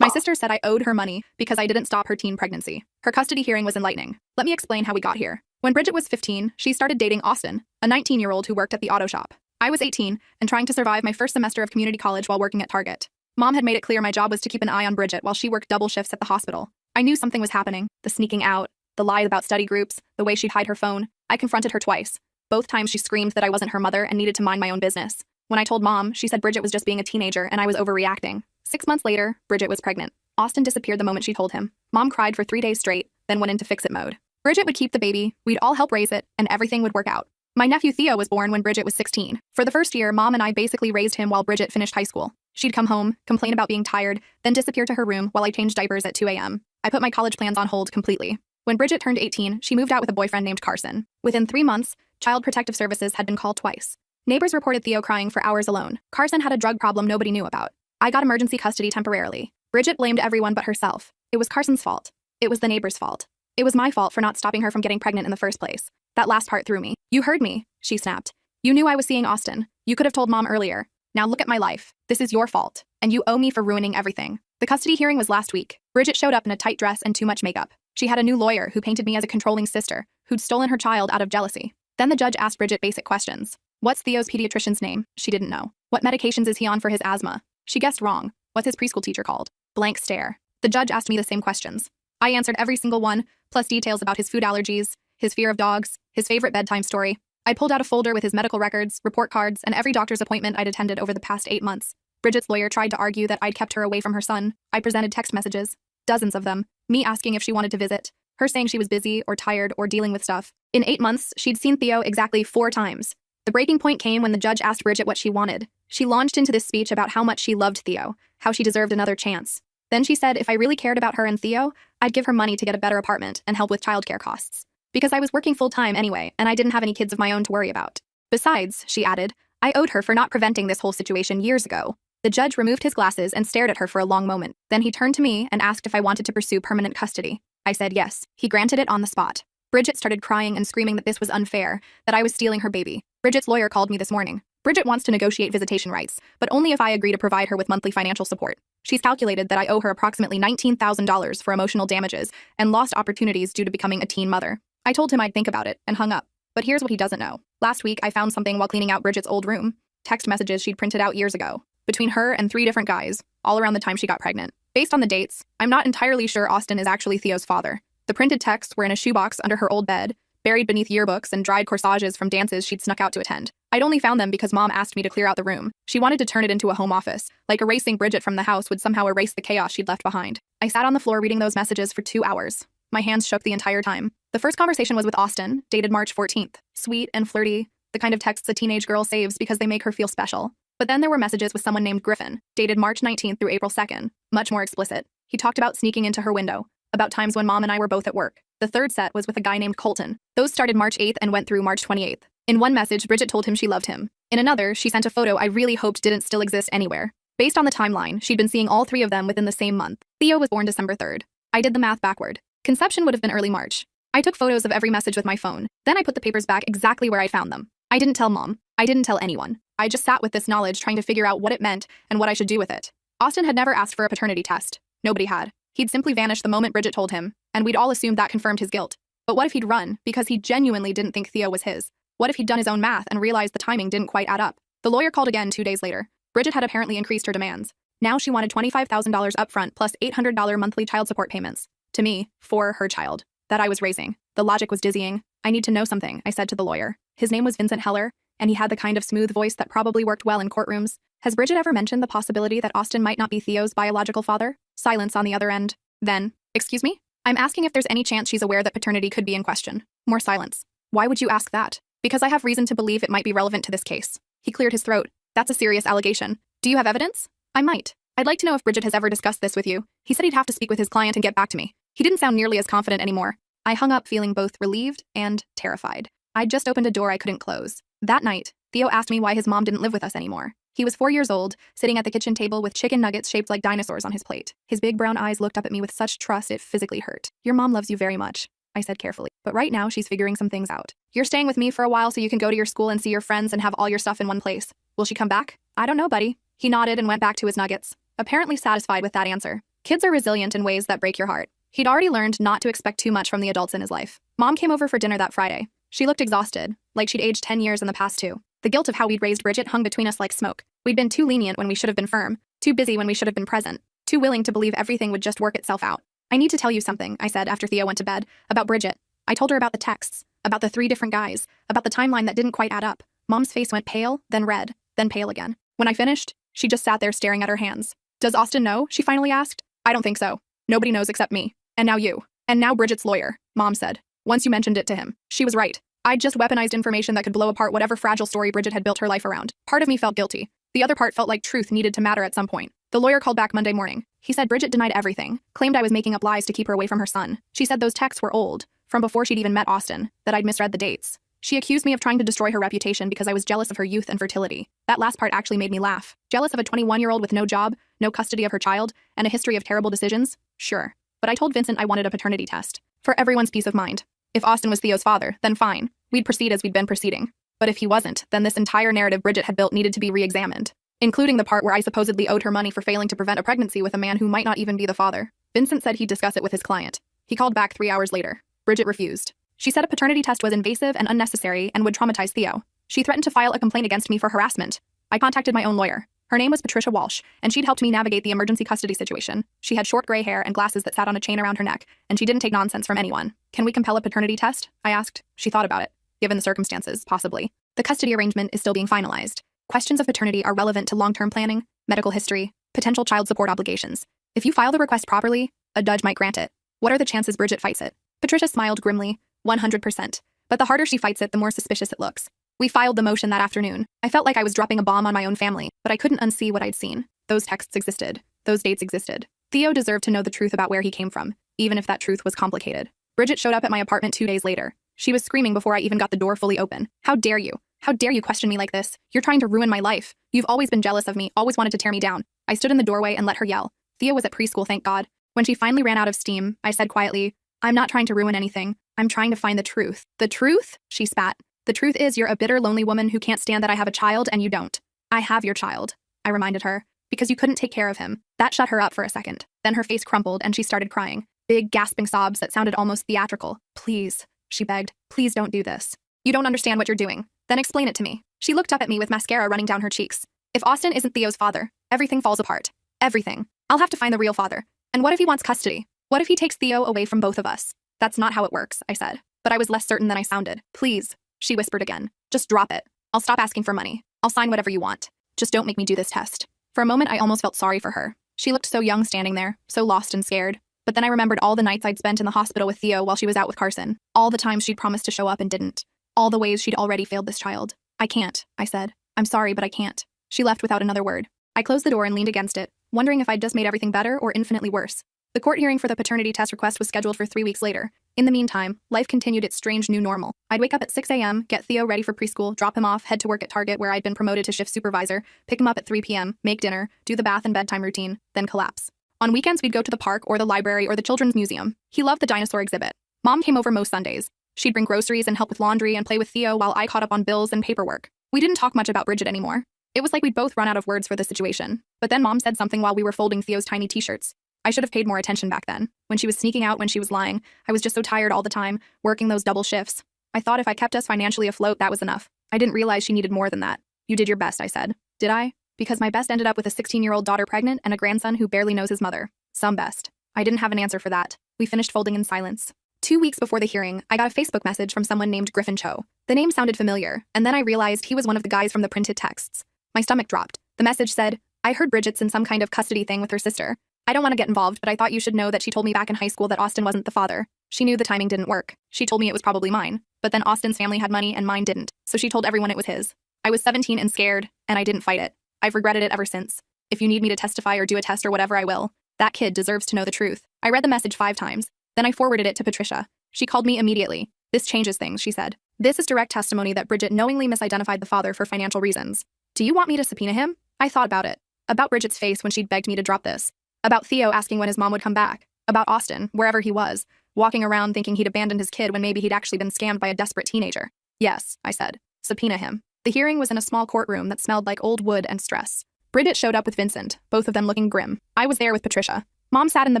My sister said I owed her money because I didn't stop her teen pregnancy. Her custody hearing was enlightening. Let me explain how we got here. When Bridget was 15, she started dating Austin, a 19-year-old who worked at the auto shop. I was 18 and trying to survive my first semester of community college while working at Target. Mom had made it clear my job was to keep an eye on Bridget while she worked double shifts at the hospital. I knew something was happening, the sneaking out, the lie about study groups, the way she'd hide her phone. I confronted her twice. Both times she screamed that I wasn't her mother and needed to mind my own business. When I told Mom, she said Bridget was just being a teenager and I was overreacting. 6 months later, Bridget was pregnant. Austin disappeared the moment she told him. Mom cried for 3 days straight, then went into fix-it mode. Bridget would keep the baby, we'd all help raise it, and everything would work out. My nephew Theo was born when Bridget was 16. For the first year, Mom and I basically raised him while Bridget finished high school. She'd come home, complain about being tired, then disappear to her room while I changed diapers at 2 a.m. I put my college plans on hold completely. When Bridget turned 18, she moved out with a boyfriend named Carson. Within 3 months, Child Protective Services had been called twice. Neighbors reported Theo crying for hours alone. Carson had a drug problem nobody knew about. I got emergency custody temporarily. Bridget blamed everyone but herself. It was Carson's fault. It was the neighbor's fault. It was my fault for not stopping her from getting pregnant in the first place. That last part threw me. You heard me, she snapped. You knew I was seeing Austin. You could have told Mom earlier. Now look at my life. This is your fault, and you owe me for ruining everything. The custody hearing was last week. Bridget showed up in a tight dress and too much makeup. She had a new lawyer who painted me as a controlling sister who'd stolen her child out of jealousy. Then the judge asked Bridget basic questions. What's Theo's pediatrician's name? She didn't know. What medications is he on for his asthma? She guessed wrong. What's his preschool teacher called? Blank stare. The judge asked me the same questions. I answered every single one, plus details about his food allergies, his fear of dogs, his favorite bedtime story. I pulled out a folder with his medical records, report cards, and every doctor's appointment I'd attended over the past 8 months. Bridget's lawyer tried to argue that I'd kept her away from her son. I presented text messages, dozens of them, me asking if she wanted to visit, her saying she was busy or tired or dealing with stuff. In 8 months, she'd seen Theo exactly 4 times. The breaking point came when the judge asked Bridget what she wanted. She launched into this speech about how much she loved Theo, how she deserved another chance. Then she said if I really cared about her and Theo, I'd give her money to get a better apartment and help with childcare costs. Because I was working full-time anyway, and I didn't have any kids of my own to worry about. Besides, she added, I owed her for not preventing this whole situation years ago. The judge removed his glasses and stared at her for a long moment. Then he turned to me and asked if I wanted to pursue permanent custody. I said yes. He granted it on the spot. Bridget started crying and screaming that this was unfair, that I was stealing her baby. Bridget's lawyer called me this morning. Bridget wants to negotiate visitation rights, but only if I agree to provide her with monthly financial support. She's calculated that I owe her approximately $19,000 for emotional damages and lost opportunities due to becoming a teen mother. I told him I'd think about it and hung up. But here's what he doesn't know. Last week, I found something while cleaning out Bridget's old room. Text messages she'd printed out years ago. Between her and 3 different guys, all around the time she got pregnant. Based on the dates, I'm not entirely sure Austin is actually Theo's father. The printed texts were in a shoebox under her old bed, buried beneath yearbooks and dried corsages from dances she'd snuck out to attend. I'd only found them because Mom asked me to clear out the room. She wanted to turn it into a home office, like erasing Bridget from the house would somehow erase the chaos she'd left behind. I sat on the floor reading those messages for 2 hours. My hands shook the entire time. The first conversation was with Austin, dated March 14th. Sweet and flirty, the kind of texts a teenage girl saves because they make her feel special. But then there were messages with someone named Griffin, dated March 19th through April 2nd, much more explicit. He talked about sneaking into her window, about times when Mom and I were both at work. The third set was with a guy named Colton. Those started March 8th and went through March 28th. In one message, Bridget told him she loved him. In another, she sent a photo I really hoped didn't still exist anywhere. Based on the timeline, she'd been seeing all 3 of them within the same month. Theo was born December 3rd. I did the math backward. Conception would have been early March. I took photos of every message with my phone. Then I put the papers back exactly where I found them. I didn't tell Mom. I didn't tell anyone. I just sat with this knowledge trying to figure out what it meant and what I should do with it. Austin had never asked for a paternity test. Nobody had. He'd simply vanished the moment Bridget told him, and we'd all assumed that confirmed his guilt. But what if he'd run because he genuinely didn't think Theo was his? What if he'd done his own math and realized the timing didn't quite add up? The lawyer called again 2 days later. Bridget had apparently increased her demands. Now she wanted $25,000 upfront plus $800 monthly child support payments. To me, for her child. That I was raising. The logic was dizzying. I need to know something, I said to the lawyer. His name was Vincent Heller, and he had the kind of smooth voice that probably worked well in courtrooms. Has Bridget ever mentioned the possibility that Austin might not be Theo's biological father? Silence on the other end. Then, excuse me? I'm asking if there's any chance she's aware that paternity could be in question. More silence. Why would you ask that? Because I have reason to believe it might be relevant to this case. He cleared his throat. That's a serious allegation. Do you have evidence? I might. I'd like to know if Bridget has ever discussed this with you. He said he'd have to speak with his client and get back to me. He didn't sound nearly as confident anymore. I hung up feeling both relieved and terrified. I'd just opened a door I couldn't close. That night, Theo asked me why his mom didn't live with us anymore. He was 4 years old, sitting at the kitchen table with chicken nuggets shaped like dinosaurs on his plate. His big brown eyes looked up at me with such trust it physically hurt. Your mom loves you very much, I said carefully. But right now she's figuring some things out. You're staying with me for a while so you can go to your school and see your friends and have all your stuff in one place. Will she come back? I don't know, buddy. He nodded and went back to his nuggets, apparently satisfied with that answer. Kids are resilient in ways that break your heart. He'd already learned not to expect too much from the adults in his life. Mom came over for dinner that Friday. She looked exhausted, like she'd aged 10 years in the past too. The guilt of how we'd raised Bridget hung between us like smoke. We'd been too lenient when we should have been firm, too busy when we should have been present, too willing to believe everything would just work itself out. I need to tell you something, I said after Theo went to bed, about Bridget. I told her about the texts, about the 3 different guys, about the timeline that didn't quite add up. Mom's face went pale, then red, then pale again. When I finished, she just sat there staring at her hands. Does Austin know? She finally asked. I don't think so. Nobody knows except me. And now you. And now Bridget's lawyer, Mom said. Once you mentioned it to him. She was right. I'd just weaponized information that could blow apart whatever fragile story Bridget had built her life around. Part of me felt guilty. The other part felt like truth needed to matter at some point. The lawyer called back Monday morning. He said Bridget denied everything, claimed I was making up lies to keep her away from her son. She said those texts were old, from before she'd even met Austin, that I'd misread the dates. She accused me of trying to destroy her reputation because I was jealous of her youth and fertility. That last part actually made me laugh. Jealous of a 21-year-old with no job, no custody of her child, and a history of terrible decisions? Sure. But I told Vincent I wanted a paternity test. For everyone's peace of mind. If Austin was Theo's father, then fine. We'd proceed as we'd been proceeding. But if he wasn't, then this entire narrative Bridget had built needed to be re-examined. Including the part where I supposedly owed her money for failing to prevent a pregnancy with a man who might not even be the father. Vincent said he'd discuss it with his client. He called back 3 hours later. Bridget refused. She said a paternity test was invasive and unnecessary and would traumatize Theo. She threatened to file a complaint against me for harassment. I contacted my own lawyer. Her name was Patricia Walsh, and she'd helped me navigate the emergency custody situation. She had short gray hair and glasses that sat on a chain around her neck, and she didn't take nonsense from anyone. Can we compel a paternity test? I asked. She thought about it. Given the circumstances, possibly. The custody arrangement is still being finalized. Questions of paternity are relevant to long-term planning, medical history, potential child support obligations. If you file the request properly, a judge might grant it. What are the chances Bridget fights it? Patricia smiled grimly. 100%. But the harder she fights it, the more suspicious it looks. We filed the motion that afternoon. I felt like I was dropping a bomb on my own family, but I couldn't unsee what I'd seen. Those texts existed. Those dates existed. Theo deserved to know the truth about where he came from, even if that truth was complicated. Bridget showed up at my apartment 2 days later. She was screaming before I even got the door fully open. How dare you? How dare you question me like this? You're trying to ruin my life. You've always been jealous of me, always wanted to tear me down. I stood in the doorway and let her yell. Theo was at preschool, thank God. When she finally ran out of steam, I said quietly, I'm not trying to ruin anything. I'm trying to find the truth. The truth? She spat. The truth is you're a bitter, lonely woman who can't stand that I have a child and you don't. I have your child, I reminded her, because you couldn't take care of him. That shut her up for a second. Then her face crumpled and she started crying. Big, gasping sobs that sounded almost theatrical. Please, she begged, please don't do this. You don't understand what you're doing. Then explain it to me. She looked up at me with mascara running down her cheeks. If Austin isn't Theo's father, everything falls apart. Everything. I'll have to find the real father. And what if he wants custody? What if he takes Theo away from both of us? That's not how it works, I said. But I was less certain than I sounded. Please, she whispered again. Just drop it. I'll stop asking for money. I'll sign whatever you want. Just don't make me do this test. For a moment, I almost felt sorry for her. She looked so young standing there, so lost and scared. But then I remembered all the nights I'd spent in the hospital with Theo while she was out with Carson. All the times she'd promised to show up and didn't. All the ways she'd already failed this child. I can't, I said. I'm sorry, but I can't. She left without another word. I closed the door and leaned against it, wondering if I'd just made everything better or infinitely worse. The court hearing for the paternity test request was scheduled for 3 weeks later. In the meantime, life continued its strange new normal. I'd wake up at 6 a.m., get Theo ready for preschool, drop him off, head to work at Target where I'd been promoted to shift supervisor, pick him up at 3 p.m., make dinner, do the bath and bedtime routine, then collapse. On weekends, we'd go to the park or the library or the children's museum. He loved the dinosaur exhibit. Mom came over most Sundays. She'd bring groceries and help with laundry and play with Theo while I caught up on bills and paperwork. We didn't talk much about Bridget anymore. It was like we'd both run out of words for the situation. But then Mom said something while we were folding Theo's tiny t-shirts. I should have paid more attention back then. When she was sneaking out, when she was lying, I was just so tired all the time, working those double shifts. I thought if I kept us financially afloat, that was enough. I didn't realize she needed more than that. You did your best, I said. Did I? Because my best ended up with a 16-year-old daughter pregnant and a grandson who barely knows his mother. Some best. I didn't have an answer for that. We finished folding in silence. 2 weeks before the hearing, I got a Facebook message from someone named Griffin Cho. The name sounded familiar, and then I realized he was one of the guys from the printed texts. My stomach dropped. The message said, I heard Bridget's in some kind of custody thing with her sister. I don't want to get involved, but I thought you should know that she told me back in high school that Austin wasn't the father. She knew the timing didn't work. She told me it was probably mine. But then Austin's family had money and mine didn't, so she told everyone it was his. I was 17 and scared, and I didn't fight it. I've regretted it ever since. If you need me to testify or do a test or whatever, I will. That kid deserves to know the truth. I read the message 5 times. Then I forwarded it to Patricia. She called me immediately. This changes things, she said. This is direct testimony that Bridget knowingly misidentified the father for financial reasons. Do you want me to subpoena him? I thought about it. About Bridget's face when she'd begged me to drop this. About Theo asking when his mom would come back. About Austin, wherever he was, walking around thinking he'd abandoned his kid when maybe he'd actually been scammed by a desperate teenager. Yes, I said. Subpoena him. The hearing was in a small courtroom that smelled like old wood and stress. Bridget showed up with Vincent, both of them looking grim. I was there with Patricia. Mom sat in the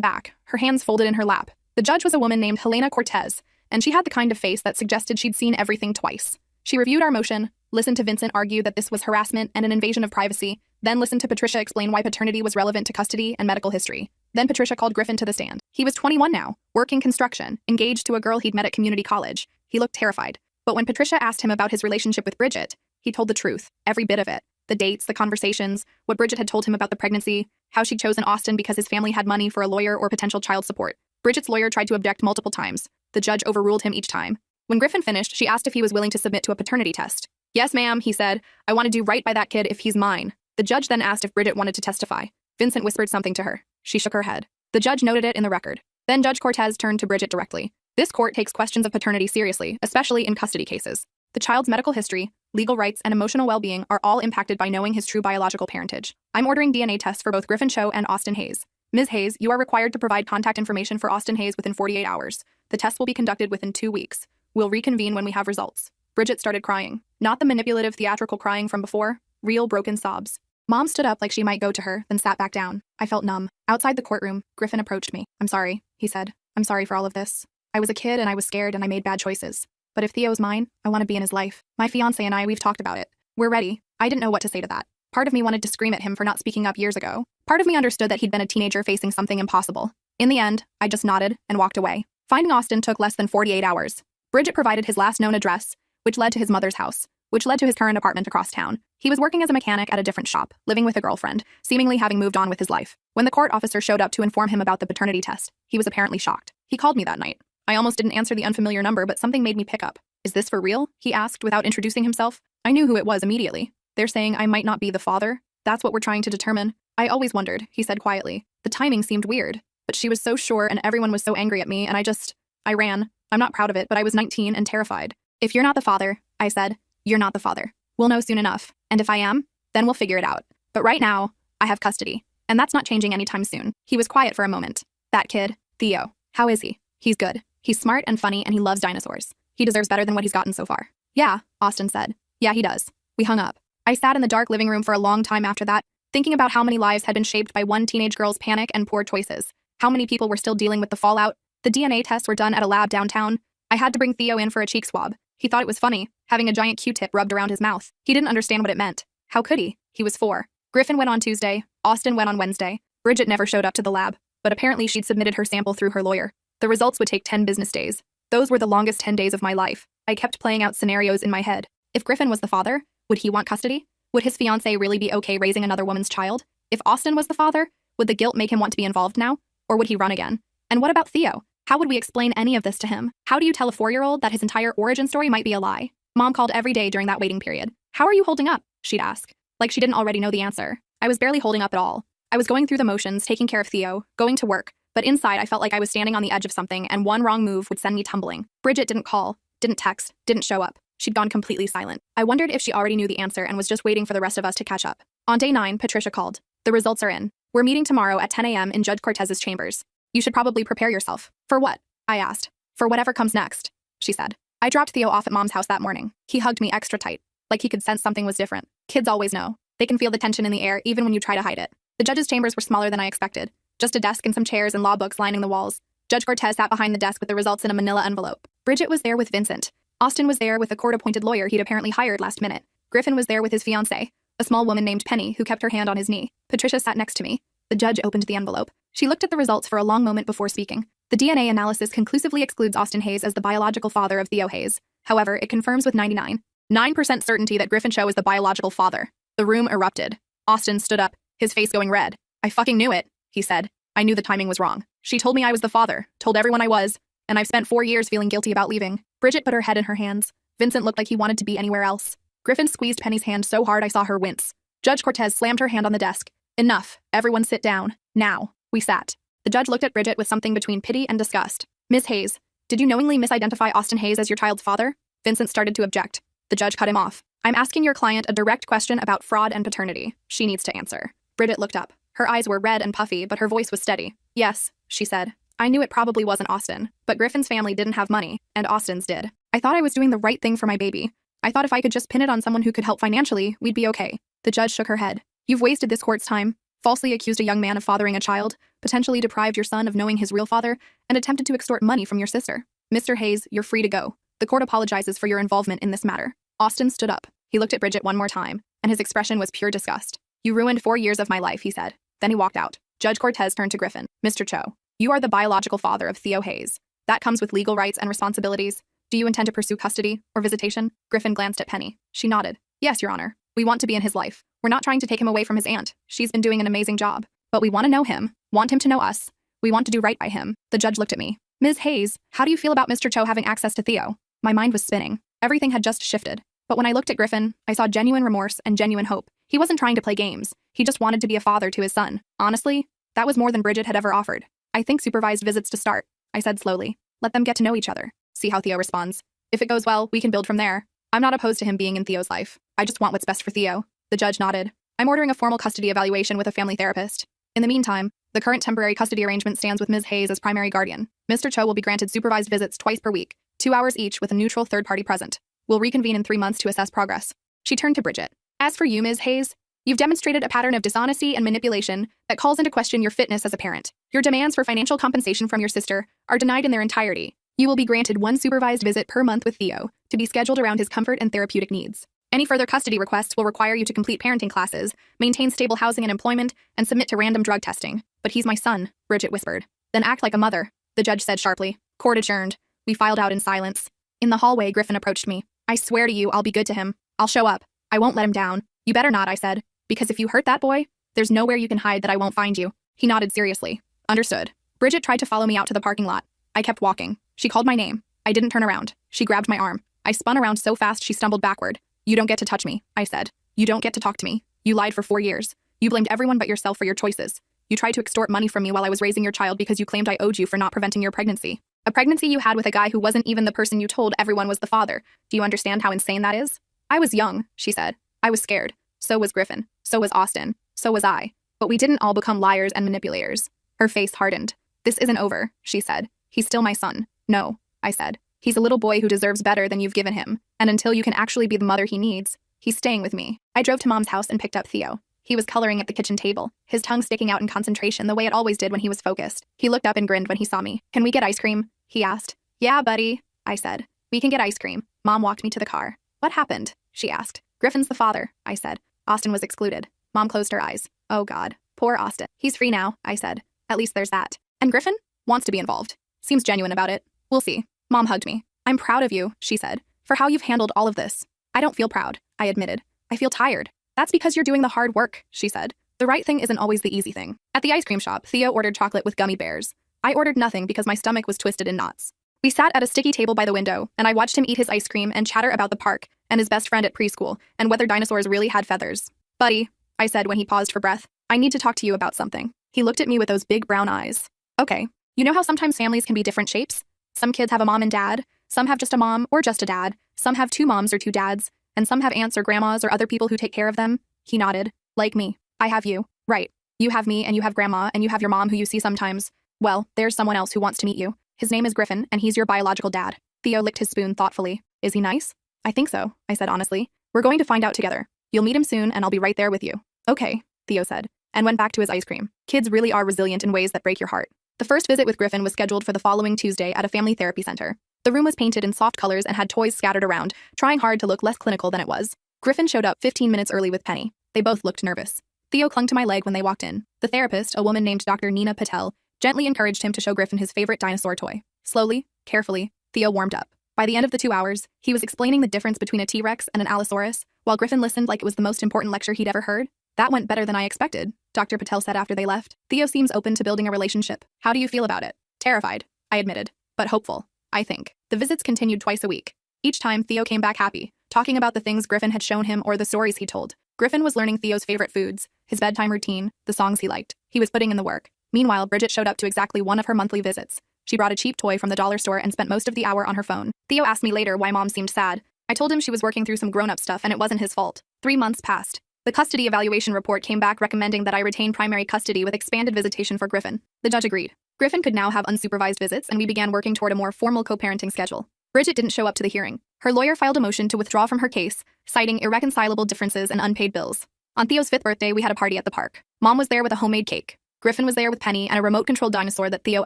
back, her hands folded in her lap. The judge was a woman named Helena Cortez, and she had the kind of face that suggested she'd seen everything twice. She reviewed our motion, listened to Vincent argue that this was harassment and an invasion of privacy, then listened to Patricia explain why paternity was relevant to custody and medical history. Then Patricia called Griffin to the stand. He was 21 now, working construction, engaged to a girl he'd met at community college. He looked terrified. But when Patricia asked him about his relationship with Bridget, he told the truth, every bit of it. The dates, the conversations, what Bridget had told him about the pregnancy, how she'd chosen Austin because his family had money for a lawyer or potential child support. Bridget's lawyer tried to object multiple times. The judge overruled him each time. When Griffin finished, she asked if he was willing to submit to a paternity test. "Yes, ma'am," he said. "I want to do right by that kid if he's mine." The judge then asked if Bridget wanted to testify. Vincent whispered something to her. She shook her head. The judge noted it in the record. Then Judge Cortez turned to Bridget directly. "This court takes questions of paternity seriously, especially in custody cases. The child's medical history, legal rights, and emotional well-being are all impacted by knowing his true biological parentage. I'm ordering DNA tests for both Griffin Cho and Austin Hayes. Ms. Hayes, you are required to provide contact information for Austin Hayes within 48 hours. The test will be conducted within 2 weeks. We'll reconvene when we have results." Bridget started crying. Not the manipulative, theatrical crying from before, real broken sobs. Mom stood up like she might go to her, then sat back down. I felt numb. Outside the courtroom, Griffin approached me. "I'm sorry," he said. "I'm sorry for all of this. I was a kid and I was scared and I made bad choices. But if Theo's mine, I want to be in his life. My fiancé and I, we've talked about it. We're ready." I didn't know what to say to that. Part of me wanted to scream at him for not speaking up years ago. Part of me understood that he'd been a teenager facing something impossible. In the end, I just nodded and walked away. Finding Austin took less than 48 hours. Bridget provided his last known address, which led to his mother's house, which led to his current apartment across town. He was working as a mechanic at a different shop, living with a girlfriend, seemingly having moved on with his life. When the court officer showed up to inform him about the paternity test, he was apparently shocked. He called me that night. I almost didn't answer the unfamiliar number, but something made me pick up. "Is this for real?" he asked without introducing himself. I knew who it was immediately. "They're saying I might not be the father? That's what we're trying to determine." "I always wondered," he said quietly. The timing seemed weird, but she was so sure and everyone was so angry at me and I ran. I'm not proud of it, but I was 19 and terrified. "If you're not the father," I said, "you're not the father. We'll know soon enough. And if I am, then we'll figure it out. But right now, I have custody. And that's not changing anytime soon." He was quiet for a moment. "That kid, Theo, how is he?" "He's good. He's smart and funny and he loves dinosaurs. He deserves better than what he's gotten so far." "Yeah," Austin said. "Yeah, he does." We hung up. I sat in the dark living room for a long time after that, thinking about how many lives had been shaped by one teenage girl's panic and poor choices. How many people were still dealing with the fallout. The DNA tests were done at a lab downtown. I had to bring Theo in for a cheek swab. He thought it was funny, having a giant Q-tip rubbed around his mouth. He didn't understand what it meant. How could he? He was 4. Griffin went on Tuesday. Austin went on Wednesday. Bridget never showed up to the lab, but apparently she'd submitted her sample through her lawyer. The results would take 10 business days. Those were the longest 10 days of my life. I kept playing out scenarios in my head. If Griffin was the father, would he want custody? Would his fiancée really be okay raising another woman's child? If Austin was the father, would the guilt make him want to be involved now? Or would he run again? And what about Theo? How would we explain any of this to him? How do you tell a 4-year-old that his entire origin story might be a lie? Mom called every day during that waiting period. "How are you holding up?" she'd ask. Like she didn't already know the answer. I was barely holding up at all. I was going through the motions, taking care of Theo, going to work, but inside I felt like I was standing on the edge of something and one wrong move would send me tumbling. Bridget didn't call, didn't text, didn't show up. She'd gone completely silent. I wondered if she already knew the answer and was just waiting for the rest of us to catch up. On day 9, Patricia called. "The results are in. We're meeting tomorrow at 10 a.m. in Judge Cortez's chambers. You should probably prepare yourself." "For what?" I asked. "For whatever comes next," she said. I dropped Theo off at Mom's house that morning. He hugged me extra tight, like he could sense something was different. Kids always know. They can feel the tension in the air even when you try to hide it. The judge's chambers were smaller than I expected. Just a desk and some chairs and law books lining the walls. Judge Cortez sat behind the desk with the results in a manila envelope. Bridget was there with Vincent. Austin was there with a court-appointed lawyer he'd apparently hired last minute. Griffin was there with his fiancée, a small woman named Penny who kept her hand on his knee. Patricia sat next to me. The judge opened the envelope. She looked at the results for a long moment before speaking. The DNA analysis conclusively excludes Austin Hayes as the biological father of Theo Hayes. However, it confirms with 99.9% certainty that Griffin Cho is the biological father. The room erupted. Austin stood up, his face going red. "I fucking knew it," he said. "I knew the timing was wrong. She told me I was the father, told everyone I was, and I've spent 4 years feeling guilty about leaving." Bridget put her head in her hands. Vincent looked like he wanted to be anywhere else. Griffin squeezed Penny's hand so hard I saw her wince. Judge Cortez slammed her hand on the desk. "Enough. Everyone sit down. Now." We sat. The judge looked at Bridget with something between pity and disgust. "Ms. Hayes, did you knowingly misidentify Austin Hayes as your child's father?" Vincent started to object. The judge cut him off. "I'm asking your client a direct question about fraud and paternity. She needs to answer." Bridget looked up. Her eyes were red and puffy, but her voice was steady. "Yes," she said. "I knew it probably wasn't Austin, but Griffin's family didn't have money, and Austin's did. I thought I was doing the right thing for my baby. I thought if I could just pin it on someone who could help financially, we'd be okay." The judge shook her head. "You've wasted this court's time, falsely accused a young man of fathering a child, potentially deprived your son of knowing his real father, and attempted to extort money from your sister. Mr. Hayes, you're free to go. The court apologizes for your involvement in this matter. Austin stood up. He looked at Bridget one more time, and his expression was pure disgust. You ruined 4 years of my life, he said. Then he walked out. Judge Cortez turned to Griffin. Mr. Cho, you are the biological father of Theo Hayes. That comes with legal rights and responsibilities. Do you intend to pursue custody or visitation? Griffin glanced at Penny. She nodded. Yes, Your Honor. We want to be in his life. We're not trying to take him away from his aunt. She's been doing an amazing job. But we want to know him, want him to know us. We want to do right by him. The judge looked at me. Ms. Hayes, how do you feel about Mr. Cho having access to Theo? My mind was spinning. Everything had just shifted. But when I looked at Griffin, I saw genuine remorse and genuine hope. He wasn't trying to play games. He just wanted to be a father to his son. Honestly, that was more than Bridget had ever offered. I think supervised visits to start, I said slowly. Let them get to know each other. See how Theo responds. If it goes well, we can build from there. I'm not opposed to him being in Theo's life. I just want what's best for Theo. The judge nodded. I'm ordering a formal custody evaluation with a family therapist. In the meantime, the current temporary custody arrangement stands with Ms. Hayes as primary guardian. Mr. Cho will be granted supervised visits twice per week, 2 hours each with a neutral third party present. We'll reconvene in 3 months to assess progress. She turned to Bridget. As for you, Ms. Hayes, you've demonstrated a pattern of dishonesty and manipulation that calls into question your fitness as a parent. Your demands for financial compensation from your sister are denied in their entirety. You will be granted 1 supervised visit per month with Theo, to be scheduled around his comfort and therapeutic needs. Any further custody requests will require you to complete parenting classes, maintain stable housing and employment, and submit to random drug testing. But he's my son, Bridget whispered. Then act like a mother, the judge said sharply. Court adjourned. We filed out in silence. In the hallway, Griffin approached me. I swear to you, I'll be good to him. I'll show up. I won't let him down. You better not, I said. Because if you hurt that boy, there's nowhere you can hide that I won't find you. He nodded seriously. Understood. Bridget tried to follow me out to the parking lot. I kept walking. She called my name. I didn't turn around. She grabbed my arm. I spun around so fast she stumbled backward. You don't get to touch me, I said. You don't get to talk to me. You lied for 4 years. You blamed everyone but yourself for your choices. You tried to extort money from me while I was raising your child because you claimed I owed you for not preventing your pregnancy. A pregnancy you had with a guy who wasn't even the person you told everyone was the father. Do you understand how insane that is? I was young, she said. I was scared. So was Griffin. So was Austin. So was I. But we didn't all become liars and manipulators. Her face hardened. This isn't over, she said. He's still my son. No, I said. He's a little boy who deserves better than you've given him. And until you can actually be the mother he needs, he's staying with me. I drove to Mom's house and picked up Theo. He was coloring at the kitchen table, his tongue sticking out in concentration the way it always did when he was focused. He looked up and grinned when he saw me. Can we get ice cream? He asked. Yeah, buddy, I said. We can get ice cream. Mom walked me to the car. What happened? She asked. Griffin's the father, I said. Austin was excluded. Mom closed her eyes. Oh God, poor Austin. He's free now, I said. At least there's that. And Griffin wants to be involved. Seems genuine about it. We'll see. Mom hugged me. I'm proud of you, she said, for how you've handled all of this. I don't feel proud, I admitted. I feel tired. That's because you're doing the hard work, she said. The right thing isn't always the easy thing. At the ice cream shop, Theo ordered chocolate with gummy bears. I ordered nothing because my stomach was twisted in knots. We sat at a sticky table by the window, and I watched him eat his ice cream and chatter about the park and his best friend at preschool and whether dinosaurs really had feathers. Buddy, I said when he paused for breath, I need to talk to you about something. He looked at me with those big brown eyes. Okay. You know how sometimes families can be different shapes? Some kids have a mom and dad. Some have just a mom or just a dad. Some have 2 moms or 2 dads. And some have aunts or grandmas or other people who take care of them. He nodded. Like me. I have you. Right. You have me and you have grandma and you have your mom who you see sometimes. Well, there's someone else who wants to meet you. His name is Griffin and he's your biological dad. Theo licked his spoon thoughtfully. Is he nice? I think so, I said honestly. We're going to find out together. You'll meet him soon and I'll be right there with you. Okay, Theo said, and went back to his ice cream. Kids really are resilient in ways that break your heart. The first visit with Griffin was scheduled for the following Tuesday at a family therapy center. The room was painted in soft colors and had toys scattered around, trying hard to look less clinical than it was. Griffin showed up 15 minutes early with Penny. They both looked nervous. Theo clung to my leg when they walked in. The therapist, a woman named Dr. Nina Patel, gently encouraged him to show Griffin his favorite dinosaur toy. Slowly, carefully, Theo warmed up. By the end of the 2 hours, he was explaining the difference between a T-Rex and an Allosaurus, while Griffin listened like it was the most important lecture he'd ever heard. That went better than I expected, Dr. Patel said after they left. Theo seems open to building a relationship. How do you feel about it? Terrified, I admitted, but hopeful, I think. The visits continued twice a week. Each time, Theo came back happy, talking about the things Griffin had shown him or the stories he told. Griffin was learning Theo's favorite foods, his bedtime routine, the songs he liked. He was putting in the work. Meanwhile, Bridget showed up to exactly one of her monthly visits. She brought a cheap toy from the dollar store and spent most of the hour on her phone. Theo asked me later why Mom seemed sad. I told him she was working through some grown-up stuff and it wasn't his fault. 3 months passed. The custody evaluation report came back recommending that I retain primary custody with expanded visitation for Griffin. The judge agreed. Griffin could now have unsupervised visits and we began working toward a more formal co-parenting schedule. Bridget didn't show up to the hearing. Her lawyer filed a motion to withdraw from her case, citing irreconcilable differences and unpaid bills. On Theo's 5th birthday, we had a party at the park. Mom was there with a homemade cake. Griffin was there with Penny and a remote-controlled dinosaur that Theo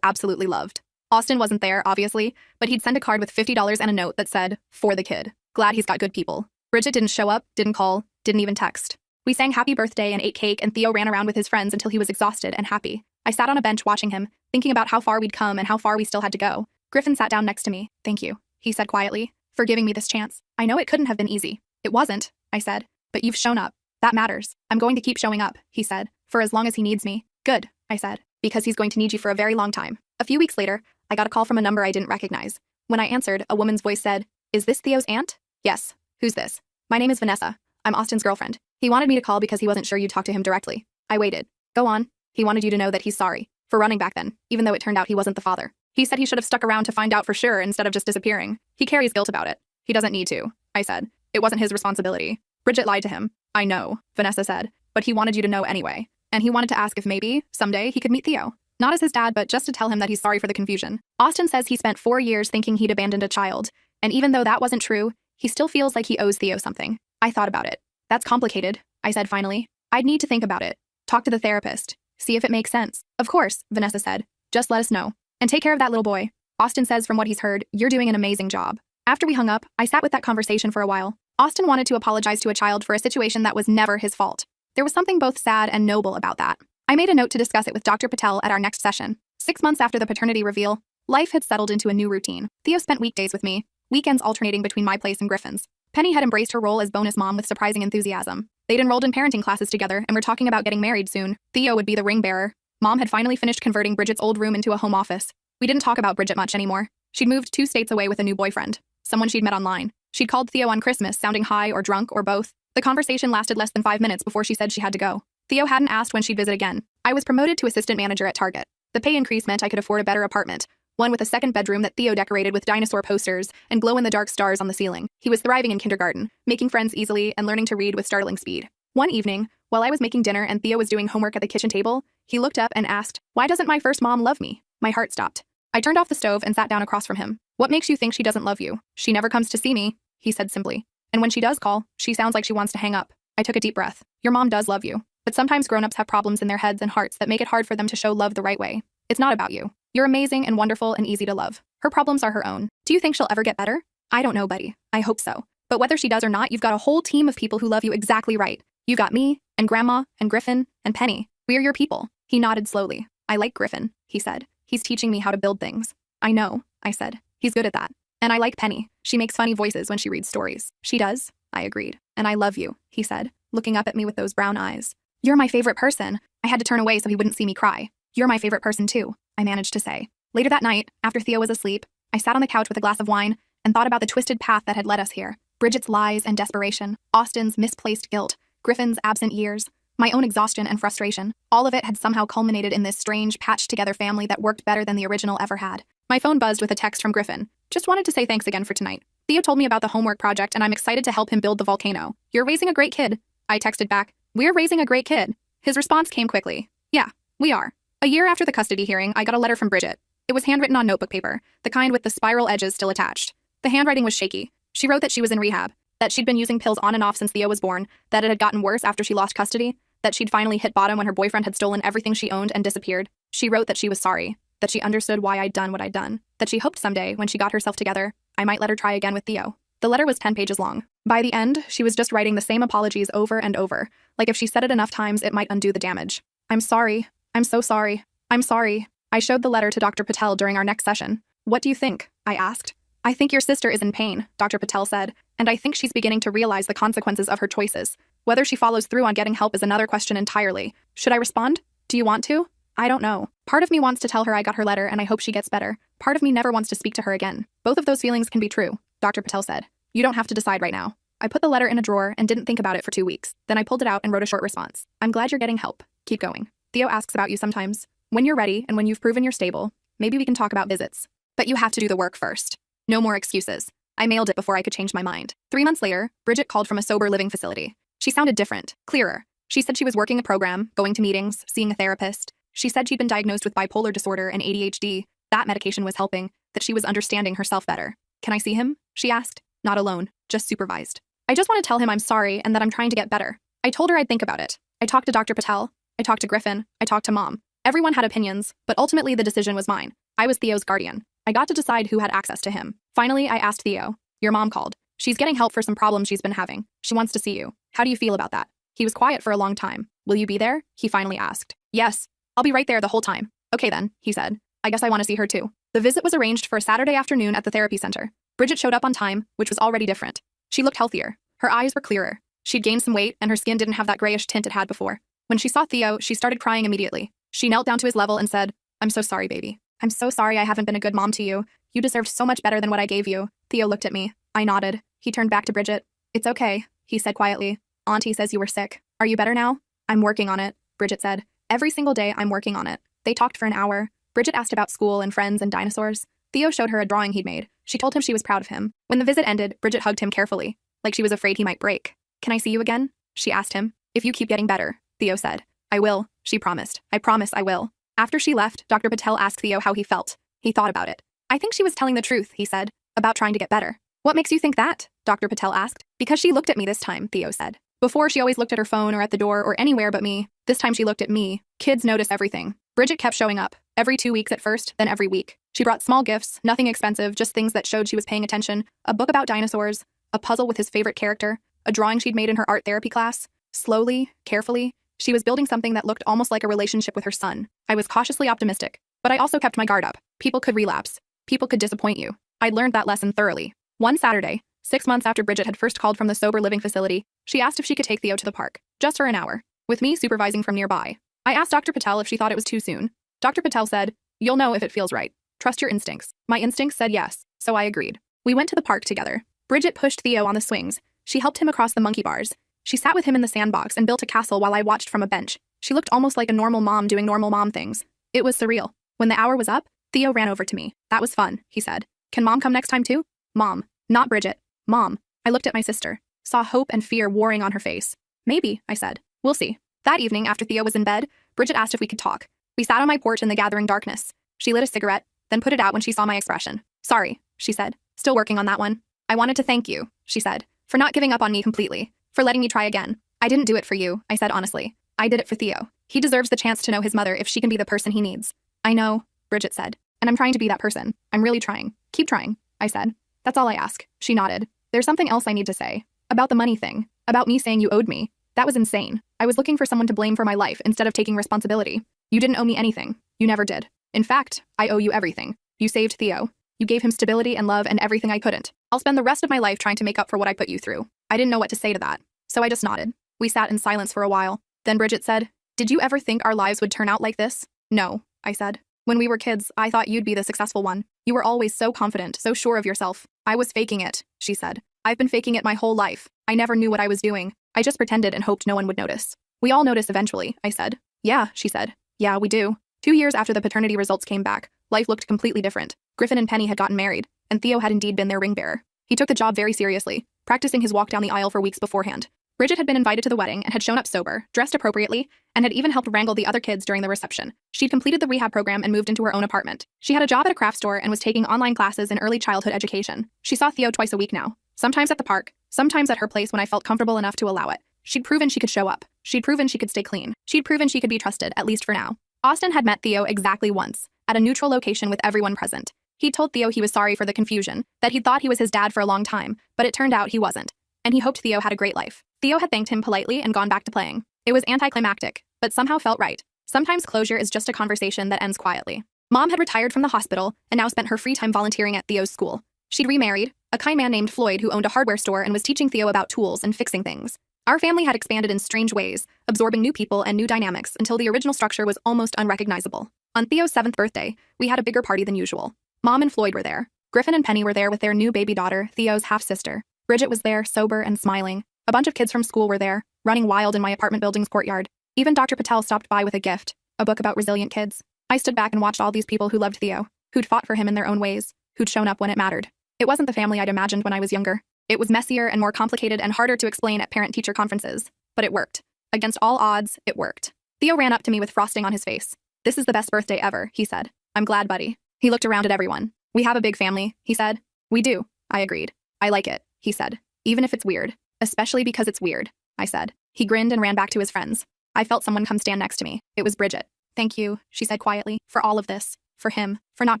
absolutely loved. Austin wasn't there, obviously, but he'd send a card with $50 and a note that said, "For the kid. Glad he's got good people." Bridget didn't show up, didn't call, didn't even text. We sang happy birthday and ate cake, and Theo ran around with his friends until he was exhausted and happy. I sat on a bench watching him, thinking about how far we'd come and how far we still had to go. Griffin sat down next to me. "Thank you," he said quietly, "for giving me this chance. I know it couldn't have been easy." "It wasn't," I said, "but you've shown up. That matters." "I'm going to keep showing up," he said, "for as long as he needs me." "Good," I said, "because he's going to need you for a very long time." A few weeks later, I got a call from a number I didn't recognize. When I answered, a woman's voice said, "Is this Theo's aunt?" "Yes. Who's this?" "My name is Vanessa. I'm Austin's girlfriend. He wanted me to call because he wasn't sure you'd talk to him directly." I waited. "Go on." "He wanted you to know that he's sorry for running back then, even though it turned out he wasn't the father. He said he should have stuck around to find out for sure instead of just disappearing. He carries guilt about it." "He doesn't need to," I said. "It wasn't his responsibility." Bridget lied to him. "I know," Vanessa said, "but he wanted you to know anyway. And he wanted to ask if maybe, someday, he could meet Theo. Not as his dad, but just to tell him that he's sorry for the confusion." Austin says he spent 4 years thinking he'd abandoned a child, and even though that wasn't true, he still feels like he owes Theo something. I thought about it. "That's complicated," I said finally. "I'd need to think about it. Talk to the therapist. See if it makes sense." "Of course," Vanessa said. "Just let us know. And take care of that little boy. Austin says from what he's heard, you're doing an amazing job." After we hung up, I sat with that conversation for a while. Austin wanted to apologize to a child for a situation that was never his fault. There was something both sad and noble about that. I made a note to discuss it with Dr. Patel at our next session. 6 months after the paternity reveal, life had settled into a new routine. Theo spent weekdays with me, weekends alternating between my place and Griffin's. Penny had embraced her role as bonus mom with surprising enthusiasm. They'd enrolled in parenting classes together and were talking about getting married soon. Theo would be the ring bearer. Mom had finally finished converting Bridget's old room into a home office. We didn't talk about Bridget much anymore. She'd moved 2 states away with a new boyfriend, someone she'd met online. She'd called Theo on Christmas, sounding high or drunk or both. The conversation lasted less than 5 minutes before she said she had to go. Theo hadn't asked when she'd visit again. I was promoted to assistant manager at Target. The pay increase meant I could afford a better apartment, one with a second bedroom that Theo decorated with dinosaur posters and glow-in-the-dark stars on the ceiling. He was thriving in kindergarten, making friends easily and learning to read with startling speed. One evening, while I was making dinner and Theo was doing homework at the kitchen table, he looked up and asked, "Why doesn't my first mom love me?" My heart stopped. I turned off the stove and sat down across from him. "What makes you think she doesn't love you?" "She never comes to see me," he said simply. "And when she does call, she sounds like she wants to hang up." I took a deep breath. "Your mom does love you. But sometimes grown-ups have problems in their heads and hearts that make it hard for them to show love the right way. It's not about you. You're amazing and wonderful and easy to love. Her problems are her own. Do you think she'll ever get better?" "I don't know, buddy. I hope so. But whether she does or not, you've got a whole team of people who love you exactly right. You got me, and Grandma, and Griffin, and Penny. We're your people." He nodded slowly. "I like Griffin," he said. "He's teaching me how to build things." "I know," I said. "He's good at that. And I like Penny. She makes funny voices when she reads stories." "She does," I agreed. "And I love you," he said, looking up at me with those brown eyes. "You're my favorite person." I had to turn away so he wouldn't see me cry. "You're my favorite person too," I managed to say. Later that night, after Theo was asleep, I sat on the couch with a glass of wine and thought about the twisted path that had led us here. Bridget's lies and desperation, Austin's misplaced guilt, Griffin's absent years, my own exhaustion and frustration. All of it had somehow culminated in this strange, patched-together family that worked better than the original ever had. My phone buzzed with a text from Griffin. "Just wanted to say thanks again for tonight. Theo told me about the homework project and I'm excited to help him build the volcano. You're raising a great kid." I texted back, "We're raising a great kid." His response came quickly. "Yeah, we are." A year after the custody hearing, I got a letter from Bridget. It was handwritten on notebook paper, the kind with the spiral edges still attached. The handwriting was shaky. She wrote that she was in rehab, that she'd been using pills on and off since Theo was born, that it had gotten worse after she lost custody, that she'd finally hit bottom when her boyfriend had stolen everything she owned and disappeared. She wrote that she was sorry, that she understood why I'd done what I'd done, that she hoped someday, when she got herself together, I might let her try again with Theo. The letter was 10 pages long. By the end, she was just writing the same apologies over and over, like if she said it enough times, it might undo the damage. "I'm sorry. I'm so sorry. I'm sorry." I showed the letter to Dr. Patel during our next session. "What do you think?" I asked. "I think your sister is in pain," Dr. Patel said, "and I think she's beginning to realize the consequences of her choices. Whether she follows through on getting help is another question entirely. Should I respond? Do you want to? I don't know. Part of me wants to tell her I got her letter and I hope she gets better. Part of me never wants to speak to her again. Both of those feelings can be true," Dr. Patel said. "You don't have to decide right now." I put the letter in a drawer and didn't think about it for 2 weeks. Then I pulled it out and wrote a short response. "I'm glad you're getting help. Keep going. Theo asks about you sometimes. When you're ready and when you've proven you're stable, maybe we can talk about visits. But you have to do the work first. No more excuses." I mailed it before I could change my mind. 3 months later, Bridget called from a sober living facility. She sounded different, clearer. She said she was working a program, going to meetings, seeing a therapist. She said she'd been diagnosed with bipolar disorder and ADHD. That medication was helping, that she was understanding herself better. "Can I see him?" she asked. "Not alone, just supervised. I just want to tell him I'm sorry and that I'm trying to get better." I told her I'd think about it. I talked to Dr. Patel. I talked to Griffin. I talked to Mom. Everyone had opinions, but ultimately the decision was mine. I was Theo's guardian. I got to decide who had access to him. Finally, I asked Theo. Your mom called. She's getting help for some problems she's been having. She wants to see you. How do you feel about that? He was quiet for a long time. Will you be there? He finally asked. Yes. I'll be right there the whole time. Okay then, he said. I guess I want to see her too. The visit was arranged for a Saturday afternoon at the therapy center. Bridget showed up on time, which was already different. She looked healthier. Her eyes were clearer. She'd gained some weight, and her skin didn't have that grayish tint it had before. When she saw Theo, she started crying immediately. She knelt down to his level and said, I'm so sorry, baby. I'm so sorry I haven't been a good mom to you. You deserved so much better than what I gave you. Theo looked at me. I nodded. He turned back to Bridget. It's okay, he said quietly. Auntie says you were sick. Are you better now? I'm working on it, Bridget said. Every single day I'm working on it. They talked for an hour. Bridget asked about school and friends and dinosaurs. Theo showed her a drawing he'd made. She told him she was proud of him. When the visit ended, Bridget hugged him carefully, like she was afraid he might break. Can I see you again? She asked him. If you keep getting better, Theo said. I will, she promised. I promise I will. After she left, Dr. Patel asked Theo how he felt. He thought about it. I think she was telling the truth, he said, about trying to get better. What makes you think that? Dr. Patel asked. Because she looked at me this time, Theo said. Before, she always looked at her phone or at the door or anywhere but me. This time she looked at me. Kids notice everything. Bridget kept showing up. Every 2 weeks at first, then every week. She brought small gifts, nothing expensive, just things that showed she was paying attention. A book about dinosaurs, a puzzle with his favorite character, a drawing she'd made in her art therapy class. Slowly, carefully, she was building something that looked almost like a relationship with her son. I was cautiously optimistic, but I also kept my guard up. People could relapse. People could disappoint you. I'd learned that lesson thoroughly. One Saturday, 6 months after Bridget had first called from the sober living facility, she asked if she could take Theo to the park, just for an hour, with me supervising from nearby. I asked Dr. Patel if she thought it was too soon. Dr. Patel said, you'll know if it feels right. Trust your instincts. My instincts said yes, so I agreed. We went to the park together. Bridget pushed Theo on the swings. She helped him across the monkey bars. She sat with him in the sandbox and built a castle while I watched from a bench. She looked almost like a normal mom doing normal mom things. It was surreal. When the hour was up, Theo ran over to me. That was fun, he said. Can mom come next time too? Mom, not Bridget. Mom. I looked at my sister, saw hope and fear warring on her face. Maybe, I said. We'll see. That evening, after Theo was in bed, Bridget asked if we could talk. We sat on my porch in the gathering darkness. She lit a cigarette, then put it out when she saw my expression. Sorry, she said. Still working on that one. I wanted to thank you, she said, for not giving up on me completely, for letting me try again. I didn't do it for you, I said honestly. I did it for Theo. He deserves the chance to know his mother if she can be the person he needs. I know, Bridget said, and I'm trying to be that person. I'm really trying. Keep trying, I said. That's all I ask. She nodded. There's something else I need to say. About the money thing. About me saying you owed me. That was insane. I was looking for someone to blame for my life instead of taking responsibility. You didn't owe me anything. You never did. In fact, I owe you everything. You saved Theo. You gave him stability and love and everything I couldn't. I'll spend the rest of my life trying to make up for what I put you through. I didn't know what to say to that, so I just nodded. We sat in silence for a while. Then Bridget said, Did you ever think our lives would turn out like this? No, I said. When we were kids, I thought you'd be the successful one. You were always so confident, so sure of yourself. I was faking it, she said. I've been faking it my whole life. I never knew what I was doing. I just pretended and hoped no one would notice. We all notice eventually, I said. Yeah, she said. Yeah, we do. 2 years after the paternity results came back, life looked completely different. Griffin and Penny had gotten married, and Theo had indeed been their ring bearer. He took the job very seriously, practicing his walk down the aisle for weeks beforehand. Bridget had been invited to the wedding and had shown up sober, dressed appropriately, and had even helped wrangle the other kids during the reception. She'd completed the rehab program and moved into her own apartment. She had a job at a craft store and was taking online classes in early childhood education. She saw Theo twice a week now, sometimes at the park, sometimes at her place when I felt comfortable enough to allow it. She'd proven she could show up. She'd proven she could stay clean. She'd proven she could be trusted, at least for now. Austin had met Theo exactly once, at a neutral location with everyone present. He'd told Theo he was sorry for the confusion, that he'd thought he was his dad for a long time, but it turned out he wasn't. And he hoped Theo had a great life. Theo had thanked him politely and gone back to playing. It was anticlimactic, but somehow felt right. Sometimes closure is just a conversation that ends quietly. Mom had retired from the hospital and now spent her free time volunteering at Theo's school. She'd remarried, a kind man named Floyd who owned a hardware store and was teaching Theo about tools and fixing things. Our family had expanded in strange ways, absorbing new people and new dynamics until the original structure was almost unrecognizable. On Theo's 7th birthday, we had a bigger party than usual. Mom and Floyd were there. Griffin and Penny were there with their new baby daughter, Theo's half-sister. Bridget was there, sober and smiling. A bunch of kids from school were there, running wild in my apartment building's courtyard. Even Dr. Patel stopped by with a gift, a book about resilient kids. I stood back and watched all these people who loved Theo, who'd fought for him in their own ways, who'd shown up when it mattered. It wasn't the family I'd imagined when I was younger. It was messier and more complicated and harder to explain at parent-teacher conferences. But it worked. Against all odds, it worked. Theo ran up to me with frosting on his face. This is the best birthday ever, he said. I'm glad, buddy. He looked around at everyone. We have a big family, he said. We do, I agreed. I like it, he said. Even if it's weird. Especially because it's weird, I said. He grinned and ran back to his friends. I felt someone come stand next to me. It was Bridget. Thank you, she said quietly, for all of this. For him. For not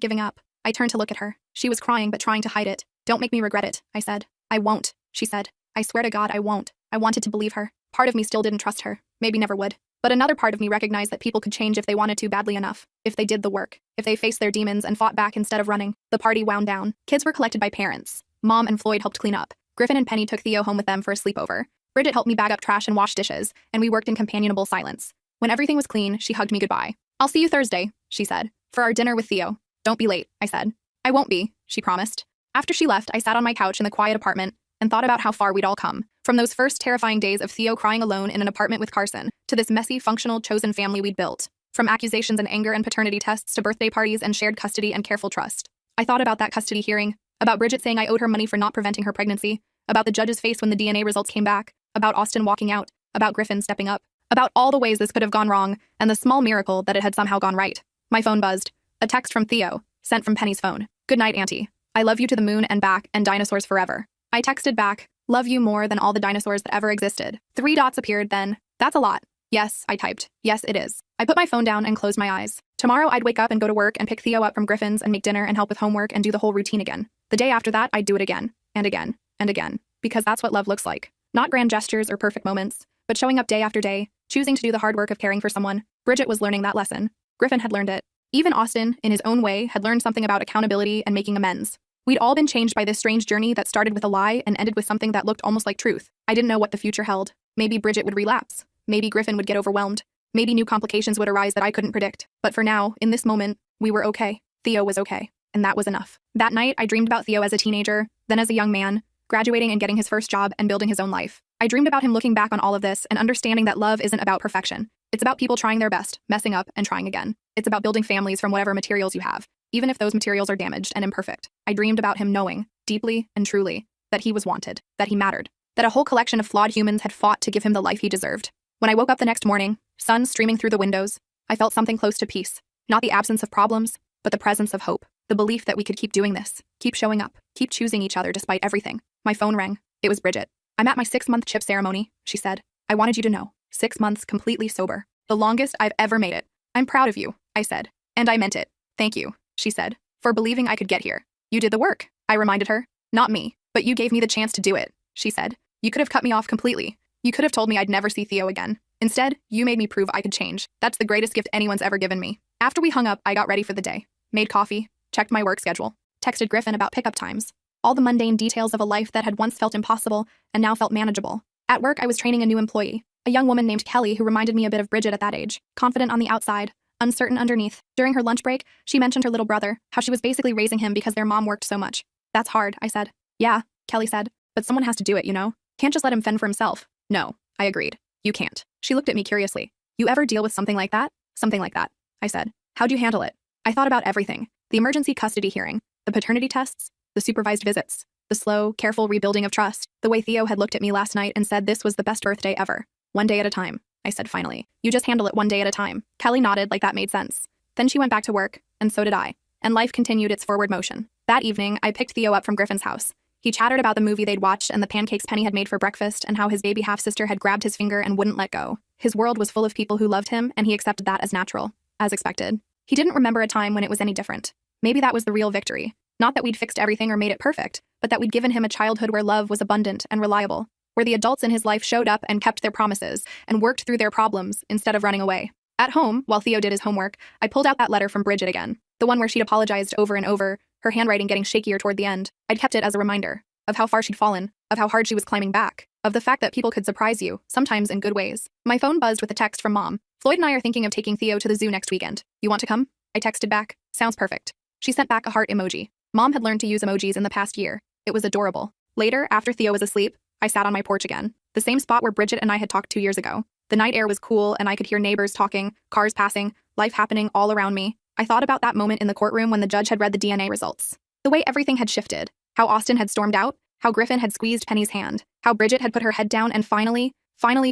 giving up. I turned to look at her. She was crying but trying to hide it. Don't make me regret it, I said. I won't, she said. I swear to God I won't. I wanted to believe her. Part of me still didn't trust her. Maybe never would. But another part of me recognized that people could change if they wanted to badly enough. If they did the work. If they faced their demons and fought back instead of running. The party wound down. Kids were collected by parents. Mom and Floyd helped clean up. Griffin and Penny took Theo home with them for a sleepover. Bridget helped me bag up trash and wash dishes, and we worked in companionable silence. When everything was clean, she hugged me goodbye. I'll see you Thursday, she said, for our dinner with Theo. Don't be late, I said. I won't be, she promised. After she left, I sat on my couch in the quiet apartment and thought about how far we'd all come. From those first terrifying days of Theo crying alone in an apartment with Carson, to this messy, functional, chosen family we'd built. From accusations and anger and paternity tests to birthday parties and shared custody and careful trust. I thought about that custody hearing, about Bridget saying I owed her money for not preventing her pregnancy, about the judge's face when the DNA results came back, about Austin walking out, about Griffin stepping up, about all the ways this could have gone wrong, and the small miracle that it had somehow gone right. My phone buzzed. A text from Theo, sent from Penny's phone. Good night, Auntie. I love you to the moon and back and dinosaurs forever. I texted back, love you more than all the dinosaurs that ever existed. 3 dots appeared then. That's a lot. Yes, I typed. Yes, it is. I put my phone down and closed my eyes. Tomorrow I'd wake up and go to work and pick Theo up from Griffin's and make dinner and help with homework and do the whole routine again. The day after that, I'd do it again, and again, and again. Because that's what love looks like. Not grand gestures or perfect moments, but showing up day after day, choosing to do the hard work of caring for someone. Bridget was learning that lesson. Griffin had learned it. Even Austin, in his own way, had learned something about accountability and making amends. We'd all been changed by this strange journey that started with a lie and ended with something that looked almost like truth. I didn't know what the future held. Maybe Bridget would relapse. Maybe Griffin would get overwhelmed. Maybe new complications would arise that I couldn't predict. But for now, in this moment, we were okay. Theo was okay. And that was enough. That night, I dreamed about Theo as a teenager, then as a young man, graduating and getting his first job and building his own life. I dreamed about him looking back on all of this and understanding that love isn't about perfection. It's about people trying their best, messing up, and trying again. It's about building families from whatever materials you have, even if those materials are damaged and imperfect. I dreamed about him knowing, deeply and truly, that he was wanted, that he mattered, that a whole collection of flawed humans had fought to give him the life he deserved. When I woke up the next morning, sun streaming through the windows, I felt something close to peace. Not the absence of problems, but the presence of hope. The belief that we could keep doing this, keep showing up, keep choosing each other despite everything. My phone rang. It was Bridget. I'm at my 6-month chip ceremony, she said. I wanted you to know. 6 months completely sober. The longest I've ever made it. I'm proud of you, I said. And I meant it. Thank you, she said, for believing I could get here. You did the work, I reminded her. Not me, but you gave me the chance to do it, she said. You could have cut me off completely. You could have told me I'd never see Theo again. Instead, you made me prove I could change. That's the greatest gift anyone's ever given me. After we hung up, I got ready for the day. Made coffee, checked my work schedule, texted Griffin about pickup times. All the mundane details of a life that had once felt impossible and now felt manageable. At work, I was training a new employee, a young woman named Kelly who reminded me a bit of Bridget at that age, confident on the outside, uncertain underneath. During her lunch break, she mentioned her little brother, how she was basically raising him because their mom worked so much. That's hard, I said. Yeah, Kelly said, but someone has to do it, you know? Can't just let him fend for himself. No, I agreed. You can't. She looked at me curiously. You ever deal with something like that? Something like that, I said. How'd you handle it? I thought about everything. The emergency custody hearing, the paternity tests, the supervised visits, the slow, careful rebuilding of trust, the way Theo had looked at me last night and said this was the best birthday ever. One day at a time, I said finally. You just handle it one day at a time. Kelly nodded like that made sense. Then she went back to work, and so did I. And life continued its forward motion. That evening, I picked Theo up from Griffin's house. He chattered about the movie they'd watched and the pancakes Penny had made for breakfast and how his baby half-sister had grabbed his finger and wouldn't let go. His world was full of people who loved him, and he accepted that as natural, as expected. He didn't remember a time when it was any different. Maybe that was the real victory. Not that we'd fixed everything or made it perfect, but that we'd given him a childhood where love was abundant and reliable, where the adults in his life showed up and kept their promises and worked through their problems instead of running away. At home, while Theo did his homework, I pulled out that letter from Bridget again, the one where she'd apologized over and over, her handwriting getting shakier toward the end. I'd kept it as a reminder of how far she'd fallen, of how hard she was climbing back, of the fact that people could surprise you, sometimes in good ways. My phone buzzed with a text from Mom. Floyd and I are thinking of taking Theo to the zoo next weekend. You want to come? I texted back. Sounds perfect. She sent back a heart emoji. Mom had learned to use emojis in the past year. It was adorable. Later, after Theo was asleep, I sat on my porch again, the same spot where Bridget and I had talked 2 years ago. The night air was cool and I could hear neighbors talking, cars passing, life happening all around me. I thought about that moment in the courtroom when the judge had read the DNA results. The way everything had shifted, how Austin had stormed out, how Griffin had squeezed Penny's hand, how Bridget had put her head down and finally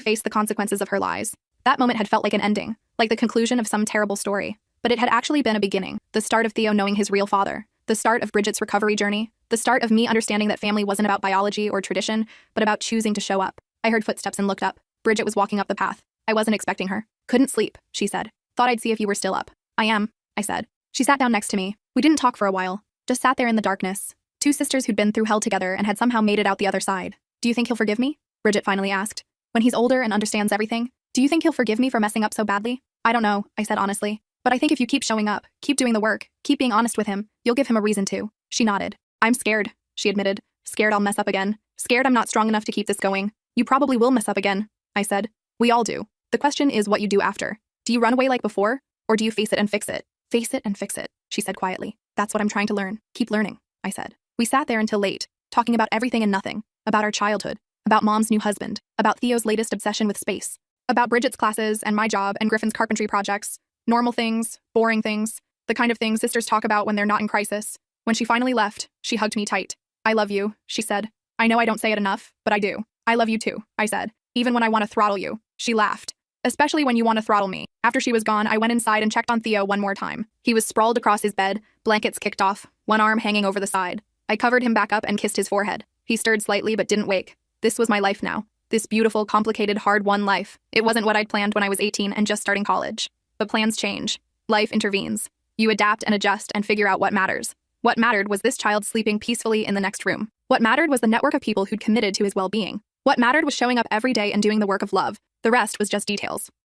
faced the consequences of her lies. That moment had felt like an ending, like the conclusion of some terrible story. But it had actually been a beginning, the start of Theo knowing his real father, the start of Bridget's recovery journey, the start of me understanding that family wasn't about biology or tradition, but about choosing to show up. I heard footsteps and looked up. Bridget was walking up the path. I wasn't expecting her. Couldn't sleep, she said. Thought I'd see if you were still up. I am, I said. She sat down next to me. We didn't talk for a while. Just sat there in the darkness. Two sisters who'd been through hell together and had somehow made it out the other side. Do you think he'll forgive me? Bridget finally asked. When he's older and understands everything, do you think he'll forgive me for messing up so badly? I don't know, I said honestly. But I think if you keep showing up, keep doing the work, keep being honest with him, you'll give him a reason to. She nodded. I'm scared, she admitted. Scared I'll mess up again. Scared I'm not strong enough to keep this going. You probably will mess up again, I said. We all do. The question is what you do after. Do you run away like before? Or do you face it and fix it? Face it and fix it, she said quietly. That's what I'm trying to learn. Keep learning, I said. We sat there until late, talking about everything and nothing. About our childhood. About Mom's new husband. About Theo's latest obsession with space. About Bridget's classes and my job and Griffin's carpentry projects. Normal things, boring things, the kind of things sisters talk about when they're not in crisis. When she finally left, she hugged me tight. I love you, she said. I know I don't say it enough, but I do. I love you too, I said. Even when I want to throttle you. She laughed. Especially when you want to throttle me. After she was gone, I went inside and checked on Theo one more time. He was sprawled across his bed, blankets kicked off, one arm hanging over the side. I covered him back up and kissed his forehead. He stirred slightly but didn't wake. This was my life now. This beautiful, complicated, hard-won life. It wasn't what I'd planned when I was 18 and just starting college. But plans change. Life intervenes. You adapt and adjust and figure out what matters. What mattered was this child sleeping peacefully in the next room. What mattered was the network of people who'd committed to his well-being. What mattered was showing up every day and doing the work of love. The rest was just details.